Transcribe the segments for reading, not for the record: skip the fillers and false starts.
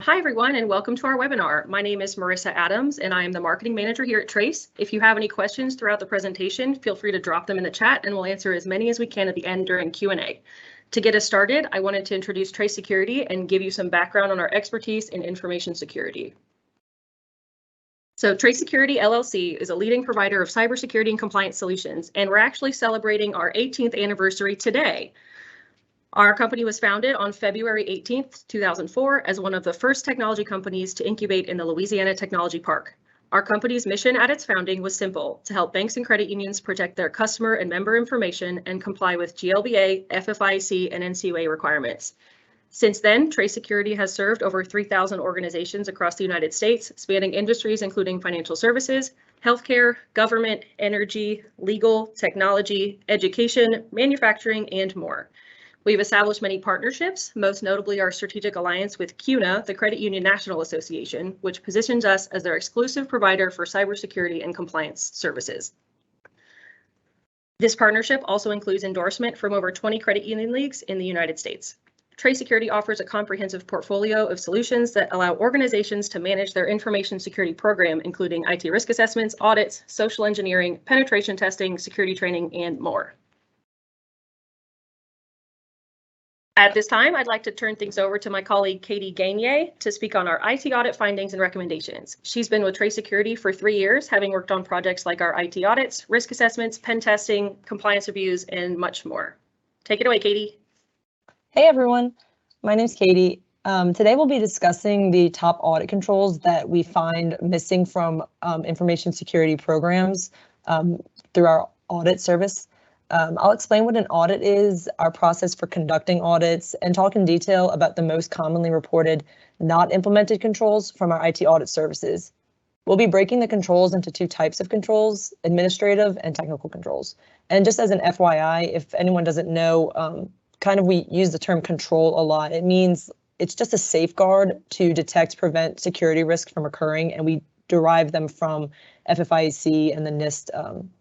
Hi, everyone, and welcome to our webinar. My name is Marissa Adams, and I am the marketing manager here at Trace. If you have any questions throughout the presentation, feel free to drop them in the chat, and we'll answer as many as we can at the end during Q&A. To get us started, I wanted to introduce TraceSecurity and give you some background on our expertise in information security. So TraceSecurity LLC is a leading provider of cybersecurity and compliance solutions, and we're actually celebrating our 18th anniversary today. Our company was founded on February 18th, 2004 as one of the first technology companies to incubate in the Louisiana Technology Park. Our company's mission at its founding was simple: to help banks and credit unions protect their customer and member information and comply with GLBA, FFIEC, and NCUA requirements. Since then, TraceSecurity has served over 3,000 organizations across the United States, spanning industries including financial services, healthcare, government, energy, legal, technology, education, manufacturing, and more. We've established many partnerships, most notably our strategic alliance with CUNA, the Credit Union National Association, which positions us as their exclusive provider for cybersecurity and compliance services. This partnership also includes endorsement from over 20 credit union leagues in the United States. TraceSecurity offers a comprehensive portfolio of solutions that allow organizations to manage their information security program, including IT risk assessments, audits, social engineering, penetration testing, security training, and more. At this time, I'd like to turn things over to my colleague, Katie Gaiennie, to speak on our IT audit findings and recommendations. She's been with TraceSecurity for 3 years, having worked on projects like our IT audits, risk assessments, pen testing, compliance reviews, and much more. Take it away, Katie. Hey, everyone. My name's Katie. Today, we'll be discussing the top audit controls that we find missing from information security programs through our audit service. I'll explain what an audit is, our process for conducting audits, and talk in detail about the most commonly reported not implemented controls from our IT audit services. We'll be breaking the controls into 2 types of controls: administrative and technical controls. And just as an FYI, if anyone doesn't know, we use the term control a lot. It means it's just a safeguard to detect, prevent security risk from occurring, and we derive them from FFIEC and the NIST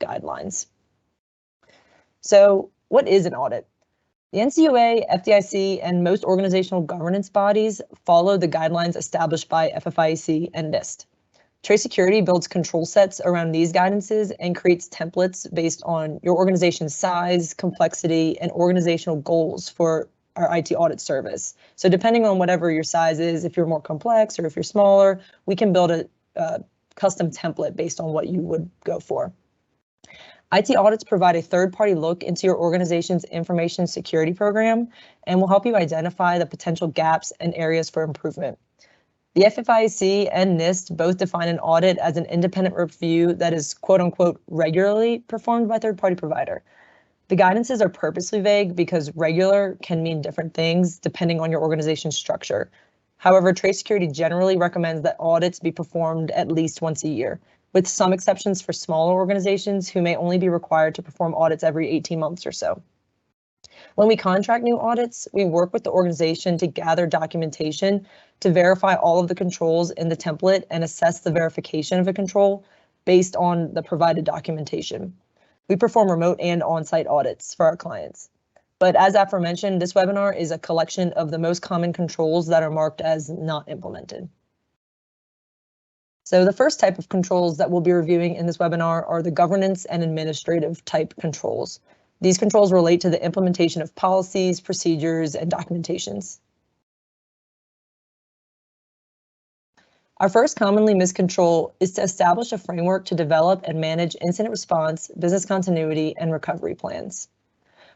guidelines. So what is an audit? The NCUA, FDIC, and most organizational governance bodies follow the guidelines established by FFIEC and NIST. TraceSecurity builds control sets around these guidances and creates templates based on your organization's size, complexity, and organizational goals for our IT audit service. So depending on whatever your size is, if you're more complex or if you're smaller, we can build a custom template based on what you would go for. IT audits provide a third-party look into your organization's information security program and will help you identify the potential gaps and areas for improvement. The FFIEC and NIST both define an audit as an independent review that is quote-unquote regularly performed by a third-party provider. The guidances are purposely vague because regular can mean different things depending on your organization's structure. However, TraceSecurity generally recommends that audits be performed at least once a year, with some exceptions for smaller organizations who may only be required to perform audits every 18 months or so. When we contract new audits, we work with the organization to gather documentation to verify all of the controls in the template and assess the verification of a control based on the provided documentation. We perform remote and on-site audits for our clients. But as aforementioned, this webinar is a collection of the most common controls that are marked as not implemented. So the first type of controls that we'll be reviewing in this webinar are the governance and administrative type controls. These controls relate to the implementation of policies, procedures, and documentations. Our first commonly missed control is to establish a framework to develop and manage incident response, business continuity, and recovery plans.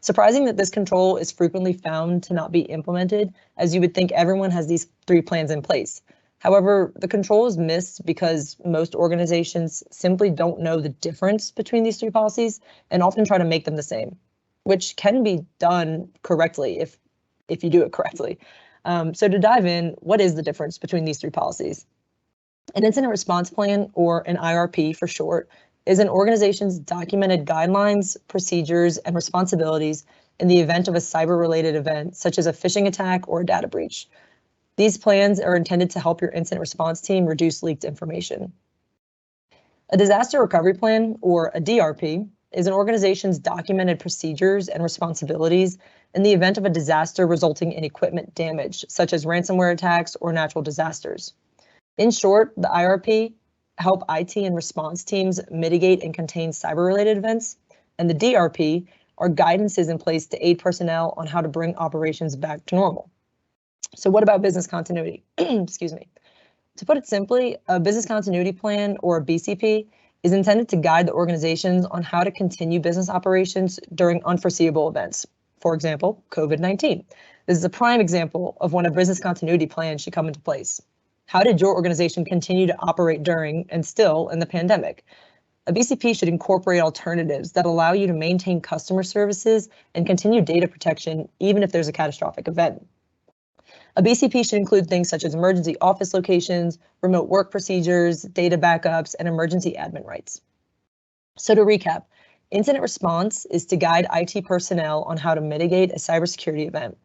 Surprising that this control is frequently found to not be implemented, as you would think everyone has these 3 plans in place. However, the control is missed because most organizations simply don't know the difference between these 3 policies and often try to make them the same, which can be done correctly if you do it correctly. So to dive in, what is the difference between these 3 policies? An incident response plan, or an IRP for short, is an organization's documented guidelines, procedures, and responsibilities in the event of a cyber-related event, such as a phishing attack or a data breach. These plans are intended to help your incident response team reduce leaked information. A disaster recovery plan, or a DRP, is an organization's documented procedures and responsibilities in the event of a disaster resulting in equipment damage, such as ransomware attacks or natural disasters. In short, the IRP help IT and response teams mitigate and contain cyber-related events, and the DRP are guidances in place to aid personnel on how to bring operations back to normal. So what about business continuity? Excuse me. To put it simply, a business continuity plan, or a BCP, is intended to guide the organizations on how to continue business operations during unforeseeable events. For example, COVID-19. This is a prime example of when a business continuity plan should come into place. How did your organization continue to operate during and still in the pandemic? A BCP should incorporate alternatives that allow you to maintain customer services and continue data protection even if there's a catastrophic event. A BCP should include things such as emergency office locations, remote work procedures, data backups, and emergency admin rights. So to recap, incident response is to guide IT personnel on how to mitigate a cybersecurity event.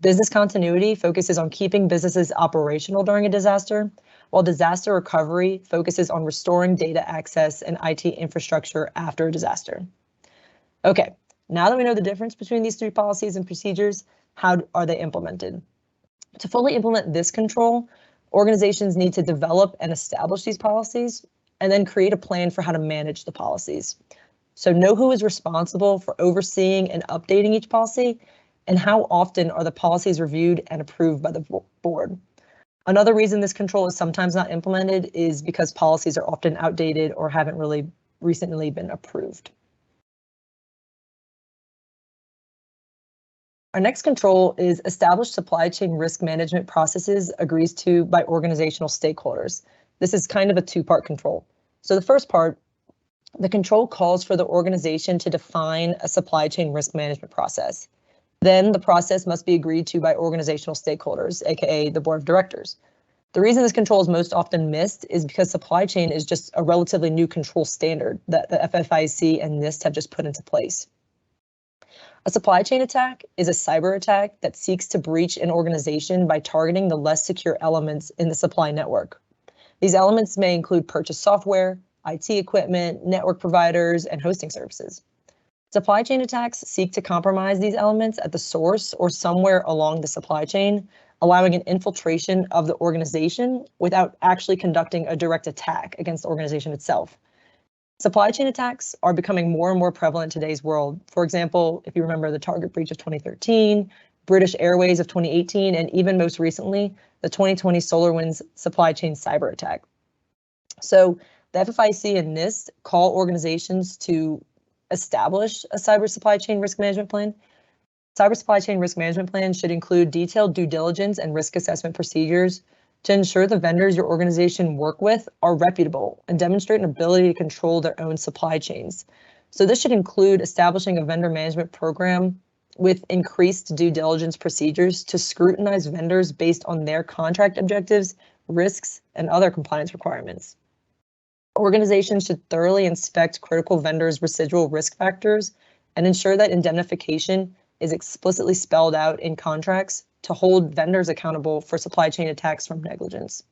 Business continuity focuses on keeping businesses operational during a disaster, while disaster recovery focuses on restoring data access and IT infrastructure after a disaster. Okay, now that we know the difference between these three policies and procedures, how are they implemented? To fully implement this control, organizations need to develop and establish these policies and then create a plan for how to manage the policies. So know who is responsible for overseeing and updating each policy, and how often are the policies reviewed and approved by the board. Another reason this control is sometimes not implemented is because policies are often outdated or haven't really recently been approved. Our next control is established supply chain risk management processes agreed to by organizational stakeholders. This is kind of a two-part control. So the first part, the control calls for the organization to define a supply chain risk management process. Then the process must be agreed to by organizational stakeholders, aka the board of directors. The reason this control is most often missed is because supply chain is just a relatively new control standard that the FFIEC and NIST have just put into place. A supply chain attack is a cyber attack that seeks to breach an organization by targeting the less secure elements in the supply network. These elements may include purchased software, IT equipment, network providers, and hosting services. Supply chain attacks seek to compromise these elements at the source or somewhere along the supply chain, allowing an infiltration of the organization without actually conducting a direct attack against the organization itself. Supply chain attacks are becoming more and more prevalent in today's world. For example, if you remember the Target breach of 2013, British Airways of 2018, and even most recently, the 2020 SolarWinds supply chain cyber attack. So the FFIEC and NIST call organizations to establish a cyber supply chain risk management plan. Cyber supply chain risk management plan should include detailed due diligence and risk assessment procedures to ensure the vendors your organization work with are reputable and demonstrate an ability to control their own supply chains. So this should include establishing a vendor management program with increased due diligence procedures to scrutinize vendors based on their contract objectives, risks, and other compliance requirements. Organizations should thoroughly inspect critical vendors' residual risk factors and ensure that indemnification is explicitly spelled out in contracts to hold vendors accountable for supply chain attacks from negligence.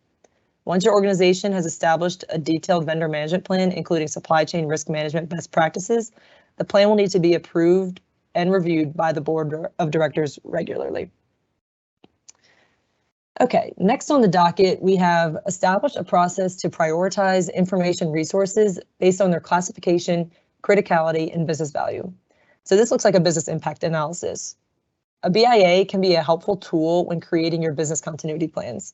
Once your organization has established a detailed vendor management plan, including supply chain risk management best practices, the plan will need to be approved and reviewed by the board of directors regularly. Okay, next on the docket, we have established a process to prioritize information resources based on their classification, criticality, and business value. So this looks like a business impact analysis. A BIA can be a helpful tool when creating your business continuity plans.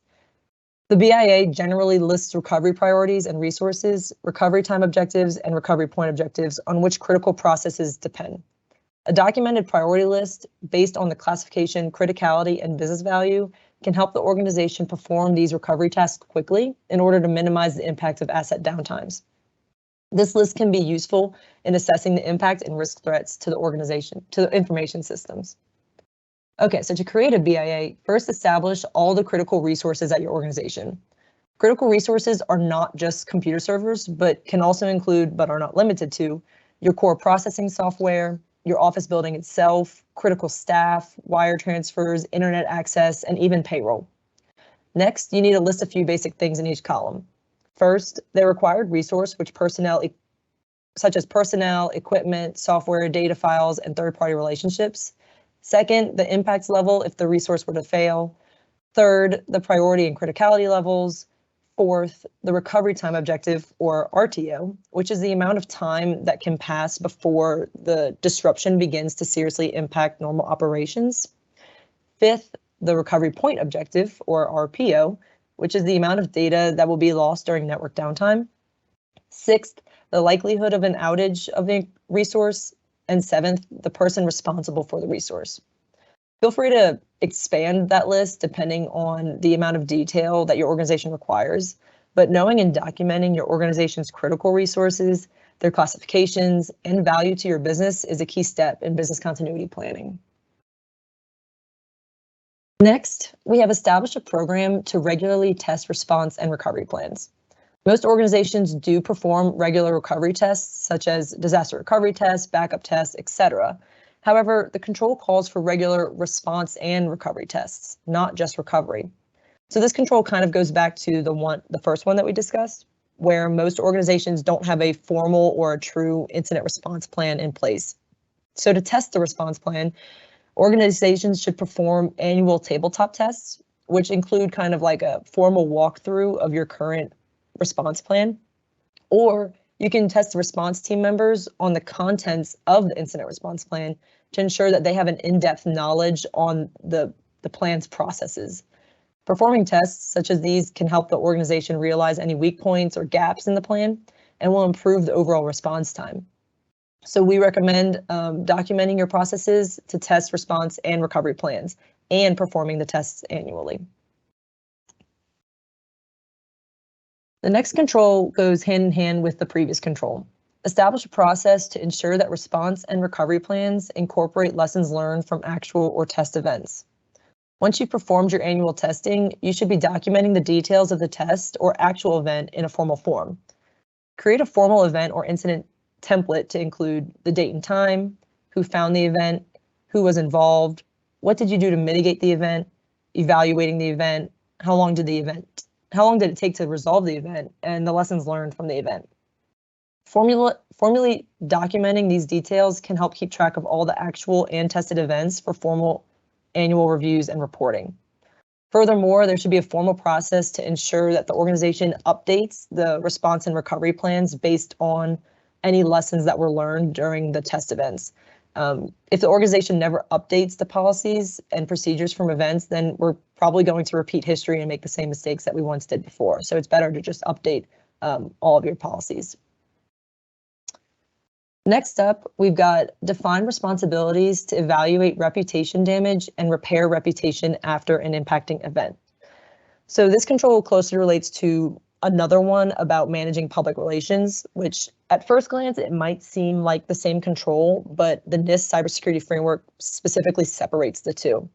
The BIA generally lists recovery priorities and resources, recovery time objectives, and recovery point objectives on which critical processes depend. A documented priority list based on the classification, criticality, and business value can help the organization perform these recovery tasks quickly in order to minimize the impact of asset downtimes. This list can be useful in assessing the impact and risk threats to the organization, to the information systems. Okay, so to create a BIA, first establish all the critical resources at your organization. Critical resources are not just computer servers, but can also include, but are not limited to, your core processing software, your office building itself, critical staff, wire transfers, internet access, and even payroll. Next, you need to list a few basic things in each column. First, the required resource which personnel such as personnel, equipment, software, data files, and third-party relationships. Second, the impacts level if the resource were to fail. Third, the priority and criticality levels. Fourth, the recovery time objective, or RTO, which is the amount of time that can pass before the disruption begins to seriously impact normal operations. Fifth, the recovery point objective, or RPO, which is the amount of data that will be lost during network downtime. Sixth, the likelihood of an outage of the resource. And seventh, the person responsible for the resource. Feel free to expand that list depending on the amount of detail that your organization requires, but knowing and documenting your organization's critical resources, their classifications, and value to your business is a key step in business continuity planning. Next, we have established a program to regularly test response and recovery plans. Most organizations do perform regular recovery tests, such as disaster recovery tests, backup tests, etc. However, the control calls for regular response and recovery tests, not just recovery. So this control kind of goes back to the first one that we discussed, where most organizations don't have a formal or a true incident response plan in place. So to test the response plan, organizations should perform annual tabletop tests, which include kind of like a formal walkthrough of your current response plan, or you can test the response team members on the contents of the incident response plan to ensure that they have an in-depth knowledge on the plan's processes. Performing tests such as these can help the organization realize any weak points or gaps in the plan and will improve the overall response time. So we recommend documenting your processes to test response and recovery plans and performing the tests annually. The next control goes hand in hand with the previous control. Establish a process to ensure that response and recovery plans incorporate lessons learned from actual or test events. Once you've performed your annual testing, you should be documenting the details of the test or actual event in a formal form. Create a formal event or incident template to include the date and time, who found the event, who was involved, what did you do to mitigate the event, evaluating the event, how long did it take to resolve the event, and the lessons learned from the event. Formally documenting these details can help keep track of all the actual and tested events for formal annual reviews and reporting. Furthermore, there should be a formal process to ensure that the organization updates the response and recovery plans based on any lessons that were learned during the test events. If the organization never updates the policies and procedures from events, then we're probably going to repeat history and make the same mistakes that we once did before. So it's better to just update all of your policies. Next up, we've got define responsibilities to evaluate reputation damage and repair reputation after an impacting event. So this control closely relates to another one about managing public relations, which at first glance, it might seem like the same control, but the NIST cybersecurity framework specifically separates the two.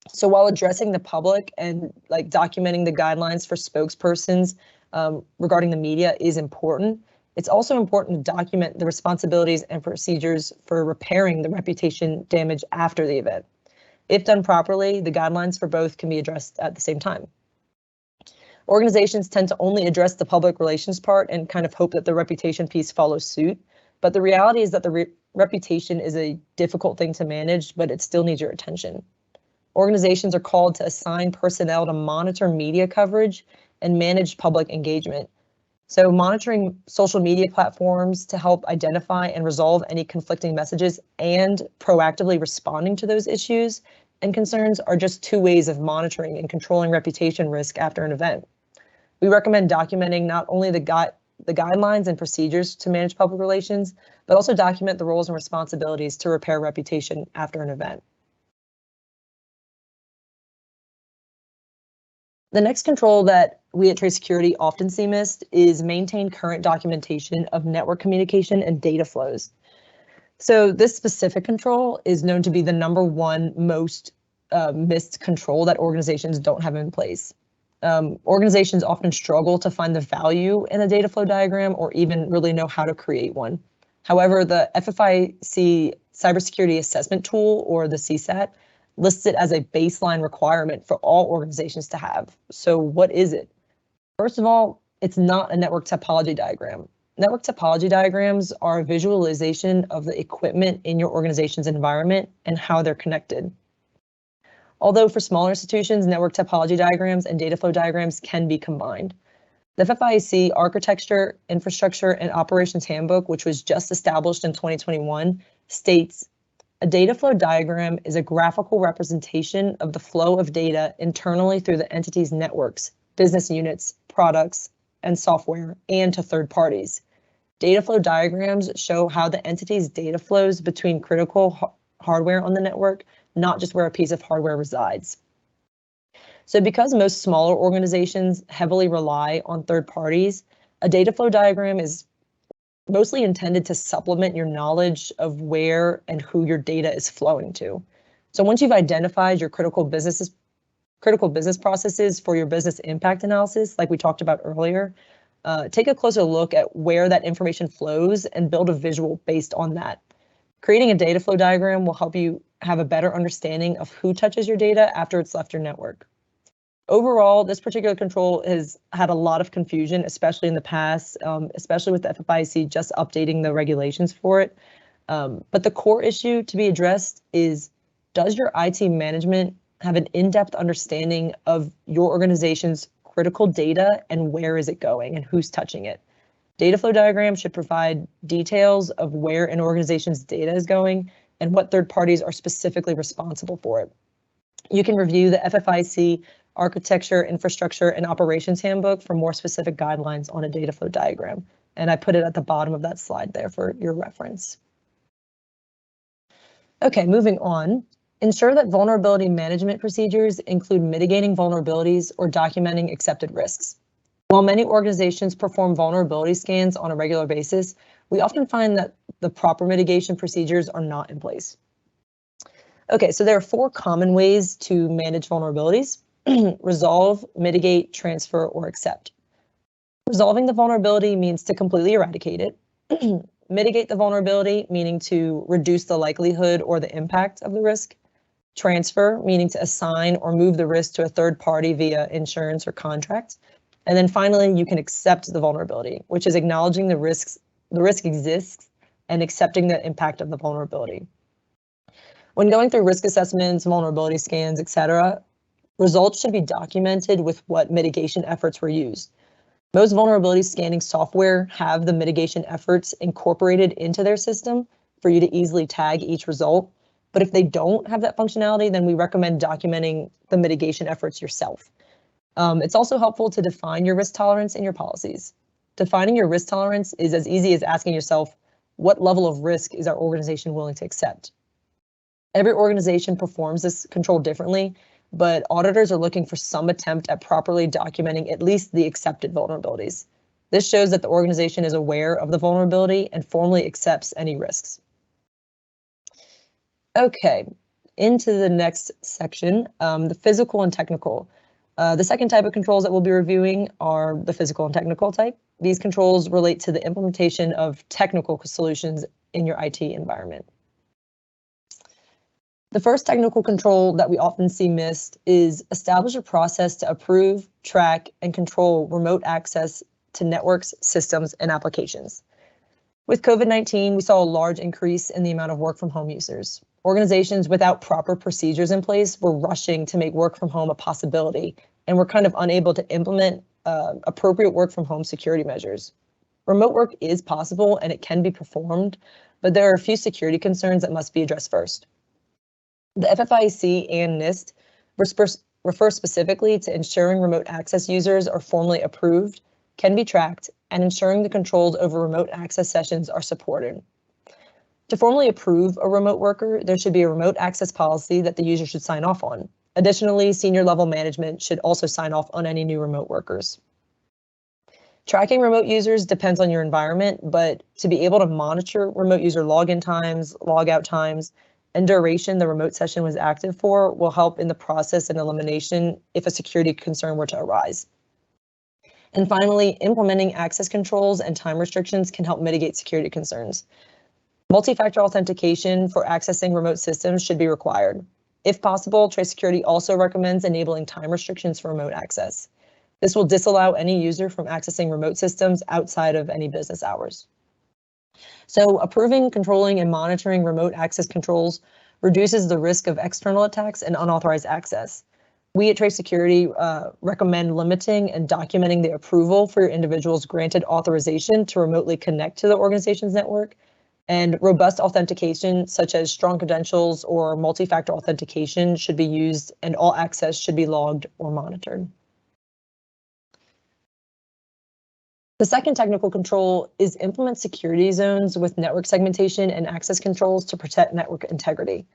So while addressing the public and like documenting the guidelines for spokespersons regarding the media is important, it's also important to document the responsibilities and procedures for repairing the reputation damage after the event. If done properly, the guidelines for both can be addressed at the same time. Organizations tend to only address the public relations part and kind of hope that the reputation piece follows suit. But the reality is that the reputation is a difficult thing to manage, but it still needs your attention. Organizations are called to assign personnel to monitor media coverage and manage public engagement. So monitoring social media platforms to help identify and resolve any conflicting messages and proactively responding to those issues and concerns are just two ways of monitoring and controlling reputation risk after an event. We recommend documenting not only the guidelines and procedures to manage public relations, but also document the roles and responsibilities to repair reputation after an event. The next control that we at TraceSecurity often see missed is maintain current documentation of network communication and data flows. So this specific control is known to be the #1 most missed control that organizations don't have in place. Organizations often struggle to find the value in a data flow diagram or even really know how to create one. However, the FFIC Cybersecurity Assessment Tool, or the CSAT, lists it as a baseline requirement for all organizations to have. So what is it? First of all, it's not a network topology diagram. Network topology diagrams are a visualization of the equipment in your organization's environment and how they're connected. Although for smaller institutions, network topology diagrams and data flow diagrams can be combined. The FFIEC Architecture, Infrastructure, and Operations Handbook, which was just established in 2021, states, a data flow diagram is a graphical representation of the flow of data internally through the entity's networks, business units, products, and software, and to third parties. Data flow diagrams show how the entity's data flows between critical hardware on the network, not just where a piece of hardware resides. So because most smaller organizations heavily rely on third parties, a data flow diagram is mostly intended to supplement your knowledge of where and who your data is flowing to. So once you've identified your critical business processes for your business impact analysis, like we talked about earlier, take a closer look at where that information flows and build a visual based on that. Creating a data flow diagram will help you have a better understanding of who touches your data after it's left your network. Overall, this particular control has had a lot of confusion, especially in the past, especially with the FFIEC just updating the regulations for it. But the core issue to be addressed is, does your IT management have an in-depth understanding of your organization's critical data and where is it going and who's touching it? Data flow diagrams should provide details of where an organization's data is going and what third parties are specifically responsible for it. You can review the FFIEC Architecture, Infrastructure, and Operations Handbook for more specific guidelines on a data flow diagram. And I put it at the bottom of that slide there for your reference. Okay, moving on. Ensure that vulnerability management procedures include mitigating vulnerabilities or documenting accepted risks. While many organizations perform vulnerability scans on a regular basis, we often find that the proper mitigation procedures are not in place. Okay, so there are 4 common ways to manage vulnerabilities: resolve, mitigate, transfer, or accept. Resolving the vulnerability means to completely eradicate it. Mitigate the vulnerability, meaning to reduce the likelihood or the impact of the risk. Transfer, meaning to assign or move the risk to a third party via insurance or contract. And then finally, you can accept the vulnerability, which is acknowledging the risk exists and accepting the impact of the vulnerability. When going through risk assessments, vulnerability scans, etc., results should be documented with what mitigation efforts were used. Most vulnerability scanning software have the mitigation efforts incorporated into their system for you to easily tag each result. But if they don't have that functionality, then we recommend documenting the mitigation efforts yourself. It's also helpful to define your risk tolerance in your policies. Defining your risk tolerance is as easy as asking yourself, what level of risk is our organization willing to accept? Every organization performs this control differently, but auditors are looking for some attempt at properly documenting at least the accepted vulnerabilities. This shows that the organization is aware of the vulnerability and formally accepts any risks. Okay, into the next section, the physical and technical. The second type of controls that we'll be reviewing are the physical and technical type. These controls relate to the implementation of technical solutions in your IT environment. The first technical control that we often see missed is establish a process to approve, track, and control remote access to networks, systems, and applications. With COVID-19, we saw a large increase in the amount of work from home users. Organizations without proper procedures in place were rushing to make work from home a possibility, and were kind of unable to implement appropriate work from home security measures. Remote work is possible and it can be performed, but there are a few security concerns that must be addressed first. The FFIEC and NIST refer specifically to ensuring remote access users are formally approved, can be tracked, and ensuring the controls over remote access sessions are supported. To formally approve a remote worker, there should be a remote access policy that the user should sign off on. Additionally, senior level management should also sign off on any new remote workers. Tracking remote users depends on your environment, but to be able to monitor remote user login times, logout times, and duration the remote session was active for will help in the process and elimination if a security concern were to arise. And finally, implementing access controls and time restrictions can help mitigate security concerns. Multi-factor authentication for accessing remote systems should be required. If possible, TraceSecurity also recommends enabling time restrictions for remote access. This will disallow any user from accessing remote systems outside of any business hours. So approving, controlling, and monitoring remote access controls reduces the risk of external attacks and unauthorized access. We at TraceSecurity recommend limiting and documenting the approval for your individual's granted authorization to remotely connect to the organization's network, and robust authentication such as strong credentials or multi-factor authentication should be used, and all access should be logged or monitored. The second technical control is implement security zones with network segmentation and access controls to protect network integrity.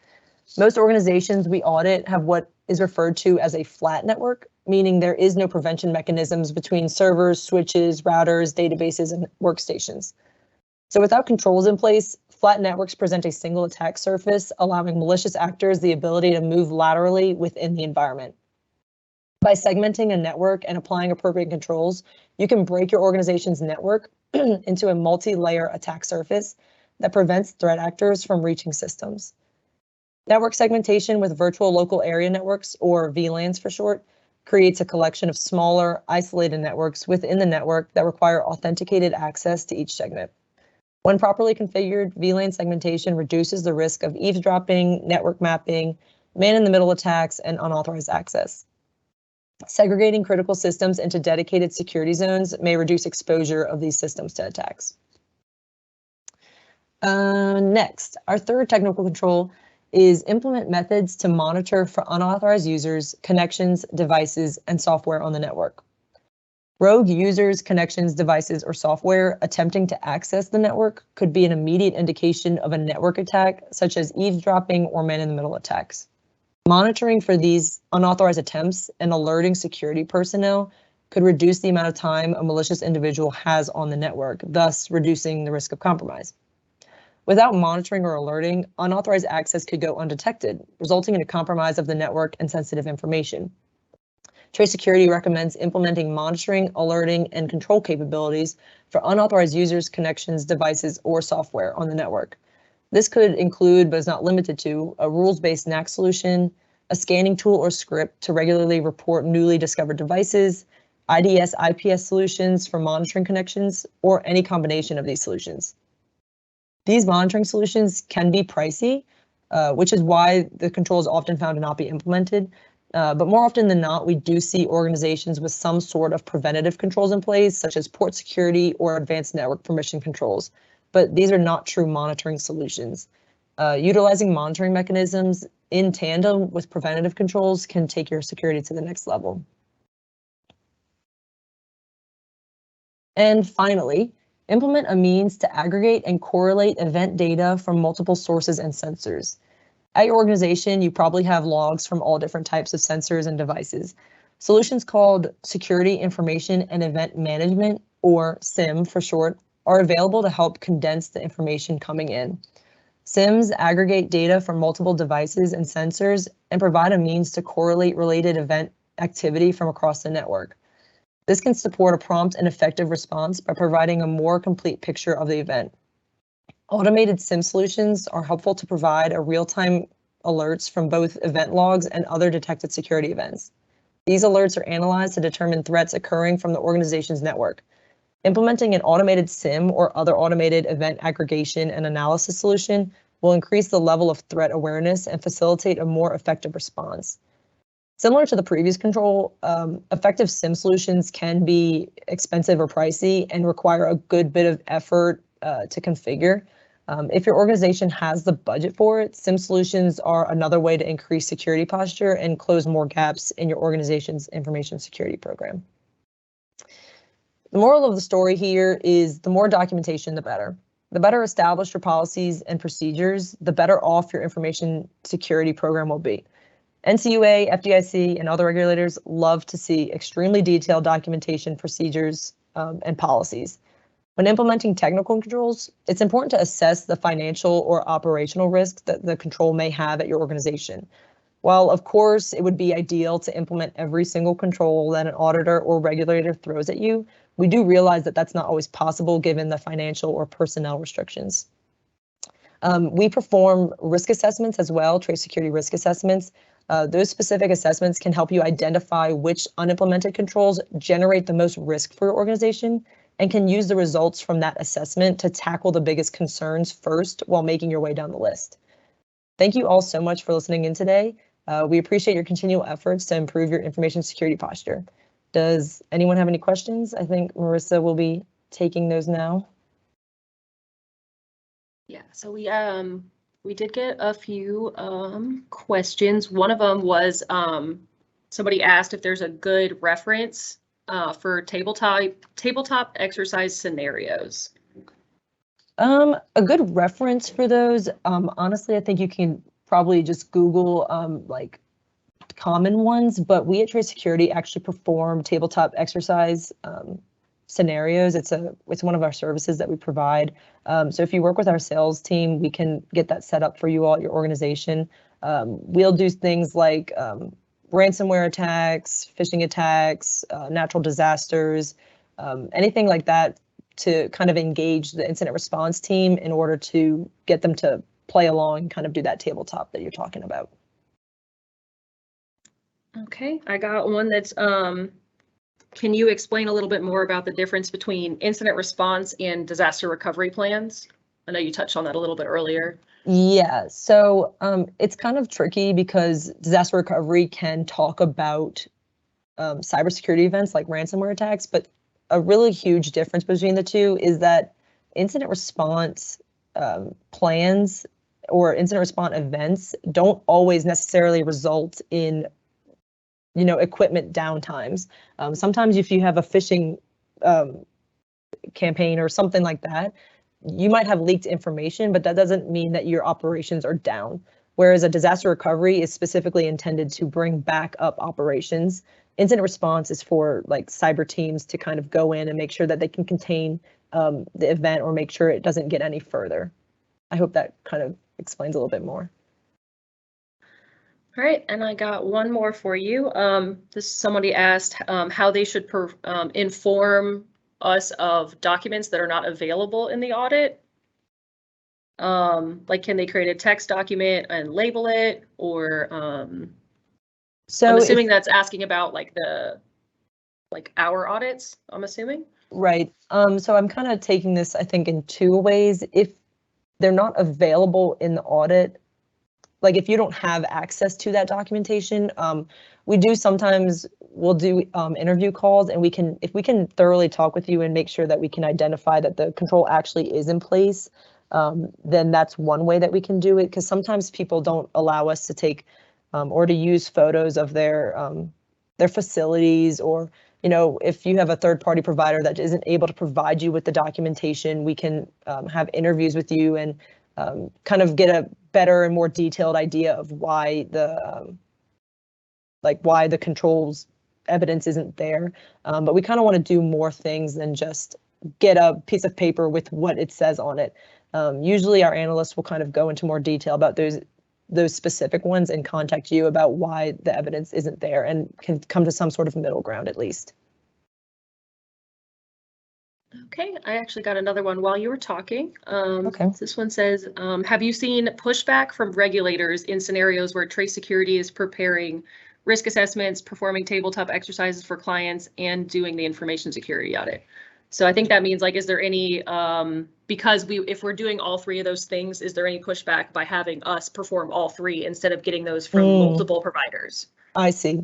Most organizations we audit have what is referred to as a flat network, meaning there is no prevention mechanisms between servers, switches, routers, databases, and workstations. So without controls in place, flat networks present a single attack surface, allowing malicious actors the ability to move laterally within the environment. By segmenting a network and applying appropriate controls, you can break your organization's network into a multi-layer attack surface that prevents threat actors from reaching systems. Network segmentation with virtual local area networks, or VLANs for short, creates a collection of smaller, isolated networks within the network that require authenticated access to each segment. When properly configured, VLAN segmentation reduces the risk of eavesdropping, network mapping, man-in-the-middle attacks, and unauthorized access. Segregating critical systems into dedicated security zones may reduce exposure of these systems to attacks. Next, our third technical control is implement methods to monitor for unauthorized users, connections, devices, and software on the network. Rogue users, connections, devices, or software attempting to access the network could be an immediate indication of a network attack, such as eavesdropping or man-in-the-middle attacks. Monitoring for these unauthorized attempts and alerting security personnel could reduce the amount of time a malicious individual has on the network, thus reducing the risk of compromise. Without monitoring or alerting, unauthorized access could go undetected, resulting in a compromise of the network and sensitive information. TraceSecurity recommends implementing monitoring, alerting, and control capabilities for unauthorized users, connections, devices, or software on the network. This could include, but is not limited to, a rules-based NAC solution, a scanning tool or script to regularly report newly discovered devices, IDS, IPS solutions for monitoring connections, or any combination of these solutions. These monitoring solutions can be pricey, which is why the control is often found to not be implemented. But more often than not, we do see organizations with some sort of preventative controls in place, such as port security or advanced network permission controls. But these are not true monitoring solutions. Utilizing monitoring mechanisms in tandem with preventative controls can take your security to the next level. And finally, implement a means to aggregate and correlate event data from multiple sources and sensors. At your organization, you probably have logs from all different types of sensors and devices. Solutions called Security Information and Event Management, or SIEM for short, are available to help condense the information coming in. SIEMs aggregate data from multiple devices and sensors and provide a means to correlate related event activity from across the network. This can support a prompt and effective response by providing a more complete picture of the event. Automated SIEM solutions are helpful to provide a real-time alerts from both event logs and other detected security events. These alerts are analyzed to determine threats occurring from the organization's network. Implementing an automated SIEM or other automated event aggregation and analysis solution will increase the level of threat awareness and facilitate a more effective response. Similar to the previous control, effective SIEM solutions can be expensive or pricey and require a good bit of effort to configure. If your organization has the budget for it, SIEM solutions are another way to increase security posture and close more gaps in your organization's information security program. The moral of the story here is the more documentation, the better. The better established your policies and procedures, the better off your information security program will be. NCUA, FDIC, and other regulators love to see extremely detailed documentation, procedures, and policies. When implementing technical controls, it's important to assess the financial or operational risks that the control may have at your organization. While, of course, it would be ideal to implement every single control that an auditor or regulator throws at you, we do realize that that's not always possible given the financial or personnel restrictions. We perform risk assessments as well, TraceSecurity risk assessments, Those specific assessments can help you identify which unimplemented controls generate the most risk for your organization and can use the results from that assessment to tackle the biggest concerns first while making your way down the list. Thank you all so much for listening in today. We appreciate your continual efforts to improve your information security posture. Does anyone have any questions? I think Marissa will be taking those now. Yeah, so we did get a few questions. One of them was somebody asked if there's a good reference for tabletop exercise scenarios. A good reference for those, honestly, I think you can probably just Google like common ones, but we at TraceSecurity actually perform tabletop exercise scenarios. It's one of our services that we provide. So if you work with our sales team, we can get that set up for you all at your organization. We'll do things like ransomware attacks, phishing attacks, natural disasters, anything like that to kind of engage the incident response team in order to get them to play along and kind of do that tabletop that you're talking about. Okay, I got one that's can you explain a little bit more about the difference between incident response and disaster recovery plans? I know you touched on that a little bit earlier. Yeah, so it's kind of tricky because disaster recovery can talk about cybersecurity events like ransomware attacks, but a really huge difference between the two is that incident response plans or incident response events don't always necessarily result in equipment downtimes. Sometimes if you have a phishing campaign or something like that, you might have leaked information, but that doesn't mean that your operations are down. Whereas a disaster recovery is specifically intended to bring back up operations. Incident response is for like cyber teams to kind of go in and make sure that they can contain the event or make sure it doesn't get any further. I hope that kind of explains a little bit more. All right, and I got one more for you. Somebody asked how they should inform us of documents that are not available in the audit. Like, can they create a text document and label it, or so I'm assuming that's asking about like our audits, I'm assuming. Right. So I'm kind of taking this, I think, in two ways. If they're not available in the audit, like if you don't have access to that documentation, we do sometimes we'll do interview calls, and if we can thoroughly talk with you and make sure that we can identify that the control actually is in place, then that's one way that we can do it, because sometimes people don't allow us to take or to use photos of their facilities, or if you have a third-party provider that isn't able to provide you with the documentation, we can have interviews with you and kind of get a better and more detailed idea of why the controls evidence isn't there. But we kind of want to do more things than just get a piece of paper with what it says on it. Usually our analysts will kind of go into more detail about those specific ones and contact you about why the evidence isn't there and can come to some sort of middle ground at least. Okay, I actually got another one while you were talking. Okay. This one says, have you seen pushback from regulators in scenarios where TraceSecurity is preparing risk assessments, performing tabletop exercises for clients, and doing the information security audit? So I think that means, like, is there any, because if we're doing all three of those things, is there any pushback by having us perform all three instead of getting those from multiple providers? I see.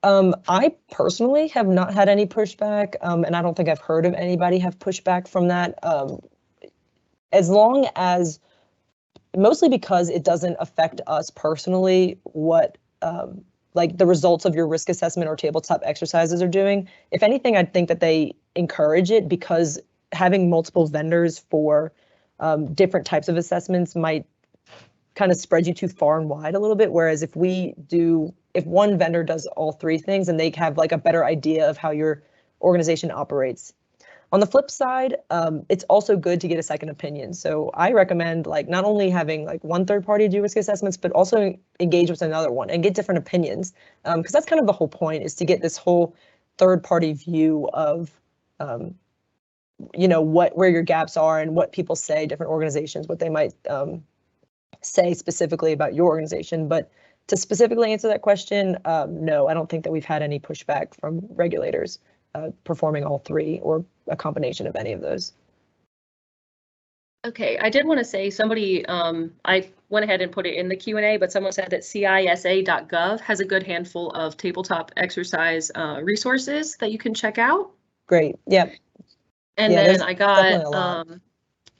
I personally have not had any pushback, and I don't think I've heard of anybody have pushback from that. As long as, mostly because it doesn't affect us personally, what like the results of your risk assessment or tabletop exercises are doing. If anything, I think that they encourage it, because having multiple vendors for different types of assessments might kind of spread you too far and wide a little bit. Whereas if one vendor does all three things, and they have like a better idea of how your organization operates. On the flip side, it's also good to get a second opinion. So I recommend like not only having like one third party do risk assessments, but also engage with another one and get different opinions. Because that's kind of the whole point, is to get this whole third party view of where your gaps are and what people say, different organizations, what they might say specifically about your organization. But To specifically answer that question, no, I don't think that we've had any pushback from regulators performing all three or a combination of any of those. Okay, I did want to say somebody, I went ahead and put it in the Q&A, but someone said that CISA.gov has a good handful of tabletop exercise resources that you can check out. Great, yep. And yeah, then I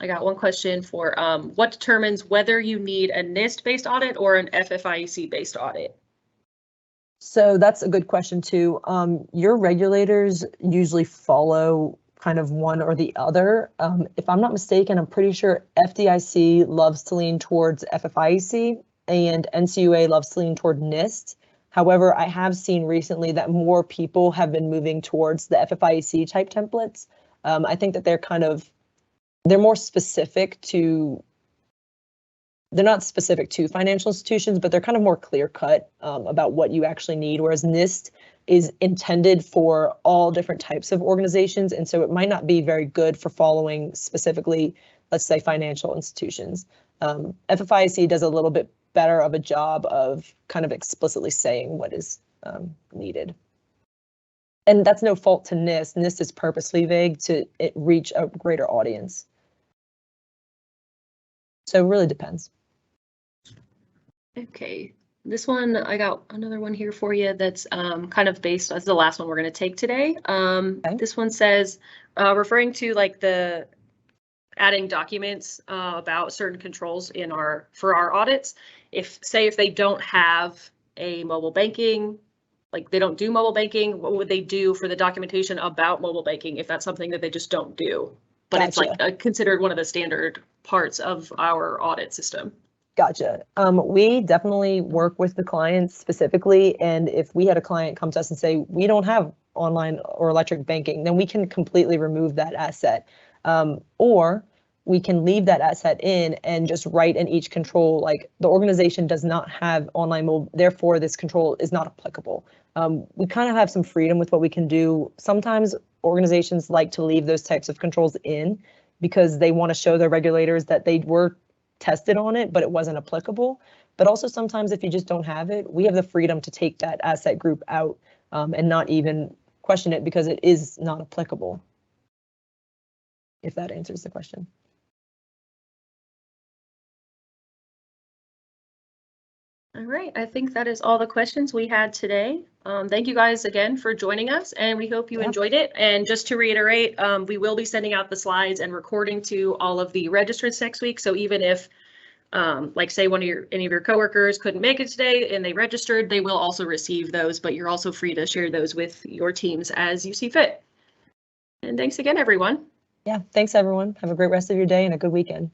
got one question for what determines whether you need a NIST-based audit or an FFIEC-based audit? So that's a good question too. Your regulators usually follow kind of one or the other. If I'm not mistaken, I'm pretty sure FDIC loves to lean towards FFIEC and NCUA loves to lean toward NIST. However, I have seen recently that more people have been moving towards the FFIEC type templates. I think that they're more specific to, they're not specific to financial institutions, but they're kind of more clear cut about what you actually need, whereas NIST is intended for all different types of organizations. And so it might not be very good for following specifically, let's say, financial institutions. FFIEC does a little bit better of a job of kind of explicitly saying what is needed. And that's no fault to NIST. NIST is purposely vague to reach a greater audience. So it really depends. Okay, this one, I got another one here for you that's kind of based, that's the last one we're going to take today. Okay. This one says, referring to like the adding documents about certain controls in for our audits. If they don't have a mobile banking, like they don't do mobile banking, what would they do for the documentation about mobile banking if that's something that they just don't do? But Gotcha. It's like considered one of the standard parts of our audit system. Gotcha. We definitely work with the clients specifically, and if we had a client come to us and say, we don't have online or electronic banking, then we can completely remove that asset. Or we can leave that asset in and just write in each control, like the organization does not have online mobile, therefore this control is not applicable. We kind of have some freedom with what we can do. Sometimes organizations like to leave those types of controls in because they want to show their regulators that they were tested on it, but it wasn't applicable. But also sometimes if you just don't have it, we have the freedom to take that asset group out and not even question it because it is not applicable. If that answers the question. All right, I think that is all the questions we had today. Thank you guys again for joining us, and we hope you enjoyed it. And just to reiterate, we will be sending out the slides and recording to all of the registrants next week. So even if, like say any of your coworkers couldn't make it today and they registered, they will also receive those, but you're also free to share those with your teams as you see fit. And thanks again, everyone. Yeah, thanks everyone. Have a great rest of your day and a good weekend.